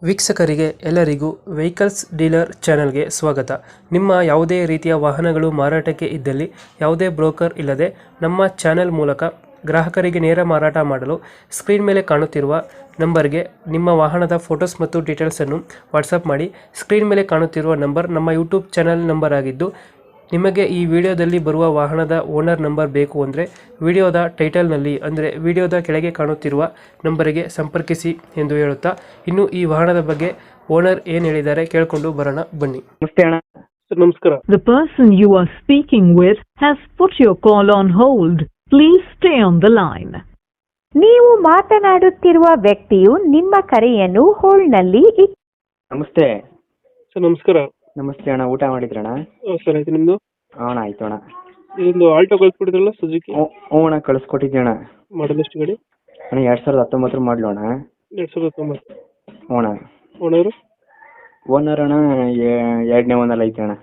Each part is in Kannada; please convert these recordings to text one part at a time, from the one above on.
ವೀಕ್ಷಕರಿಗೆ ಎಲ್ಲರಿಗೂ ವೆಹಿಕಲ್ಸ್ ಡೀಲರ್ ಚಾನೆಲ್ಗೆ ಸ್ವಾಗತ. ನಿಮ್ಮ ಯಾವುದೇ ರೀತಿಯ ವಾಹನಗಳು ಮಾರಾಟಕ್ಕೆ ಇದ್ದಲ್ಲಿ ಯಾವುದೇ ಬ್ರೋಕರ್ ಇಲ್ಲದೆ ನಮ್ಮ ಚಾನೆಲ್ ಮೂಲಕ ಗ್ರಾಹಕರಿಗೆ ನೇರ ಮಾರಾಟ ಮಾಡಲು ಸ್ಕ್ರೀನ್ ಮೇಲೆ ಕಾಣುತ್ತಿರುವ ನಂಬರ್ಗೆ ನಿಮ್ಮ ವಾಹನದ ಫೋಟೋಸ್ ಮತ್ತು ಡೀಟೇಲ್ಸನ್ನು ವಾಟ್ಸಪ್ ಮಾಡಿ. ಸ್ಕ್ರೀನ್ ಮೇಲೆ ಕಾಣುತ್ತಿರುವ ನಂಬರ್ ನಮ್ಮ ಯೂಟ್ಯೂಬ್ ಚಾನೆಲ್ ನಂಬರ್ ಆಗಿದ್ದು, ನಿಮಗೆ ಈ ವಿಡಿಯೋದಲ್ಲಿ ಬರುವ ವಾಹನದ ಓನರ್ ನಂಬರ್ ಬೇಕು ಅಂದರೆ ವಿಡಿಯೋದ ಟೈಟಲ್ನಲ್ಲಿ ಅಂದರೆ ವಿಡಿಯೋದ ಕೆಳಗೆ ಕಾಣುತ್ತಿರುವ ನಂಬರಿಗೆ ಸಂಪರ್ಕಿಸಿ ಎಂದು ಹೇಳುತ್ತಾ, ಇನ್ನು ಈ ವಾಹನದ ಬಗ್ಗೆ ಓನರ್ ಏನು ಹೇಳಿದ್ದಾರೆ ಕೇಳಿಕೊಂಡು ಬರೋಣ ಬನ್ನಿ. ನಮಸ್ತೆ ಅಣ್ಣ. ಸರ್ ನಮಸ್ಕಾರ. The person you are speaking with has put your call on hold. Please stay on the line. ನೀವು ಮಾತನಾಡುತ್ತಿರುವ ವ್ಯಕ್ತಿಯು ನಿಮ್ಮ ಕರೆಯನ್ನು ಹೋಲ್ಡ್ನಲ್ಲಿ ನಮಸ್ತೆ. ಸರ್ ನಮಸ್ಕಾರ. ನಮಸ್ತೆ ಅಣ್ಣ, ಊಟ ಮಾಡಿದ್ರಣ್ಣ? ಸರ್ ಆಯ್ತು, ನಿಮ್ಮದು? ಅಣ್ಣ ಆಯ್ತು ಅಣ್ಣ. ಇದೊಂದು ಆಲ್ಟೋ ಕಳಿಸ್ಕೊಟ್ಟಿದ್ರಲ್ಲ ಸುಜುಕಿ? ಹ್ಞೂ ಅಣ್ಣ, ಕಳಿಸ್ಕೊಟ್ಟಿದ್ದೆ ಅಣ್ಣ. ಮಾಡಲ್ ಎಷ್ಟು ಗಾಡಿ? ಅಣ್ಣ 2019 ಮಾಡಲು ಅಣ್ಣ. 2019. ಹ್ಞೂ ಅಣ್ಣ. ಓನರು? ಓನರ್ ಅಣ್ಣ ಎರಡನೇ ಓನರ್ ಐತೆ ಅಣ್ಣ.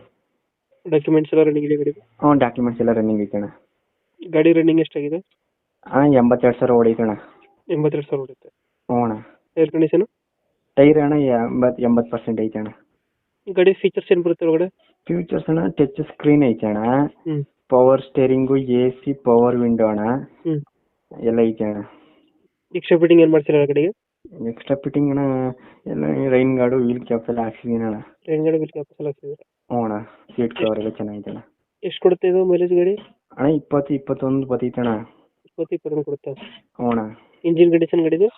ಡಾಕ್ಯುಮೆಂಟ್ಸ್ ಎಲ್ಲ ರನ್ನಿಂಗ್ ಇದೆ ಗಾಡಿ? ಹ್ಞೂ, ಡಾಕ್ಯುಮೆಂಟ್ಸ್ ಎಲ್ಲ ರನ್ನಿಂಗ್ ಐತೆ ಅಣ್ಣ. ಗಾಡಿ ರನ್ನಿಂಗ್ ಎಷ್ಟಾಗಿದೆ? ಅಣ್ಣ 82,000 ಹೊಡೈತೆ ಅಣ್ಣ. 82,000 ಹೊಡುತ್ತೆ. ಹ್ಞೂ ಅಣ್ಣ. Air condition? ಟೈರ್ ಅಣ್ಣ 80% ಐತೆ ಅಣ್ಣ. ಗಾಡಿ ಫೀಚರ್ಸ್ ಏನು ಬರುತ್ತೆ ಒಳಗಡೆ? ಫ್ಯೂಚರ್ಸ್ ಅಣ್ಣ ಟಚ್ ಸ್ಕ್ರೀನ್ ಐತೆ ಅಣ್ಣ. ಹ್ಞೂ power steering, AC, power window ಅಣ್ಣ, ಹ್ಞೂ ಎಲ್ಲ ಐತೆ ಅಣ್ಣ. ಎಕ್ಸ್ಟ್ರಾ ಫಿಟ್ಟಿಂಗ್ ಏನು ಮಾಡ್ಸಿಲ್ಲ ಗಾಡಿಗೆ? ಎಕ್ಸ್ಟ್ರಾ ಫಿಟ್ಟಿಂಗ್ ಅಣ್ಣ ಎಲ್ಲ ರೈನ್ ಗಾರ್ಡು, ವೀಲ್ ಕ್ಯಾಪ್ಸ್ ಎಲ್ಲ ಹಾಕ್ಸಿದೀನಿ ಅಣ್ಣ. ಟ್ರೈನ್ ಗಾಡಿ ಬಿಲ್ ಕ್ಯಾಪಸ್ ಎಲ್ಲ ಹಾಕ್ಸಿದ್ರೆ? ಹ್ಞೂ ಅಣ್ಣ. ಸೀಟ್ ಕವರ್ ಎಲ್ಲ ಚೆನ್ನಾಗಿದೆ ಅಣ್ಣ. ಎಷ್ಟು ಕೊಡುತ್ತೆ ಇದು ಮೈಲೇಜ್ ಗಾಡಿ? ಅಣ್ಣ 20-21 ಬರ್ತೈತೆ ಅಣ್ಣ. 20-21 ಕೊಡುತ್ತೆ. ಹ್ಞೂ ಅಣ್ಣ. ಇಂಜಿನ್ ಕಂಡೀಷನ್ ಗಾಡಿದು?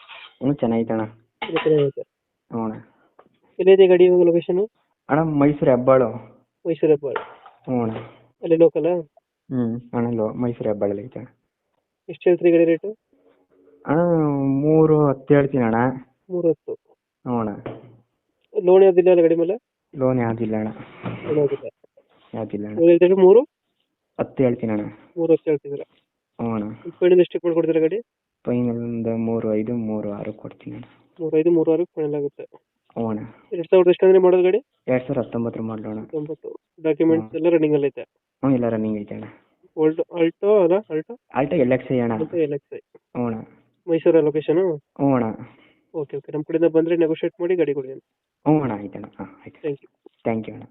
ಹ್ಞೂ ಚೆನ್ನಾಗೈತೆ ಅಣ್ಣ. ಎಲ್ಲ ಚೆನ್ನಾಗೈತೆ. ಹ್ಞೂ ಅಣ್ಣ. ಎಲ್ಲಿದೆ ಗಾಡಿ ಇವಾಗ ಲೊಕೇಶನ್? ಅಣ್ಣ ಮೈಸೂರು ಹೆಬ್ಬಾಳು. ಮೈಸೂರು ಹೆಬ್ಬಾಳು. ಹ್ಞೂ ಅಣ್ಣ. ಅಲ್ಲಿ ಲೋಕಲ್ಲ? ಅಣ್ಣ ಮೈಸೂರು ಹೆಬ್ಬಾಳಲ್ಲಿ ಐತೆ ಅಣ್ಣ. ಎಷ್ಟು ಹೇಳ್ತೀರಿ ಗಾಡಿ ರೇಟು? ಅಣ್ಣ 310 ಹೇಳ್ತೀನಿ ಅಣ್ಣ. 310. ಹ್ಞೂ ಅಣ್ಣ. ಲೋನ್ ಯಾವ್ದಿಲ್ಲ ಅಲ್ಲ ಗಾಡಿ ಮೇಲೆ? ಲೋನ್ ಯಾವುದಿಲ್ಲ ಅಣ್ಣ. ಲೋನ್ ಯಾವ್ದಿಲ್ಲ. ಯಾವುದಿಲ್ಲ ಅಣ್ಣ. ಇವಾಗ ಹೇಳ್ತೀರಿ 10 ಹೇಳ್ತೀನಿ ಅಣ್ಣ. 310 ಹೇಳ್ತಿದ್ದೀರಾ? ಹ್ಞೂ ಅಣ್ಣ. ಫೈನಲ್ ಎಷ್ಟಕ್ಕೆ ಮಾಡ್ಕೊಡ್ತೀರಾ ಗಾಡಿ? ಫೈನಲ್ ಒಂದು 3.5, 3.6 ಕೊಡ್ತೀನಿ ಅಣ್ಣ. 3.5, 3.6 ಫೈನಲ್ ಆಗುತ್ತೆ. ಹ್ಞೂ ಅಣ್ಣ. 2000 ಎಷ್ಟು ಅಂದ್ರೆ ಮಾಡೋದು ಗಾಡಿ? 2019 ಮಾಡಲು ಅಣ್ಣ. 90. ಡಾಕ್ಯುಮೆಂಟ್ಸ್ ಎಲ್ಲ ರನ್ನಿಂಗ್ ಅಲ್ಲಿ ಐತೆ? ಹ್ಞೂ, ಎಲ್ಲ ರನ್ನಿಂಗ್ ಐತೆ ಅಣ್ಣ. ಆಲ್ಟೋ ಅಲ್ಲ? ಆಲ್ಟೋ LXi ಅಣ್ಣ. LXi. ಹ್ಞೂ ಅಣ್ಣ. ಮೈಸೂರ ಲೊಕೇಶನ್? ಹ್ಞೂ ಅಣ್ಣ. ಓಕೆ ನಮ್ಮ ಕಡೆಯಿಂದ ಬಂದರೆ ನೆಗೋಷಿಯೇಟ್ ಮಾಡಿ ಗಾಡಿ ಕೊಡಿ. ಹ್ಞೂ ಅಣ್ಣ, ಆಯ್ತು ಅಣ್ಣ. ಹಾಂ ಆಯ್ತು. Thank you. ಥ್ಯಾಂಕ್ ಯು ಅಣ್ಣ.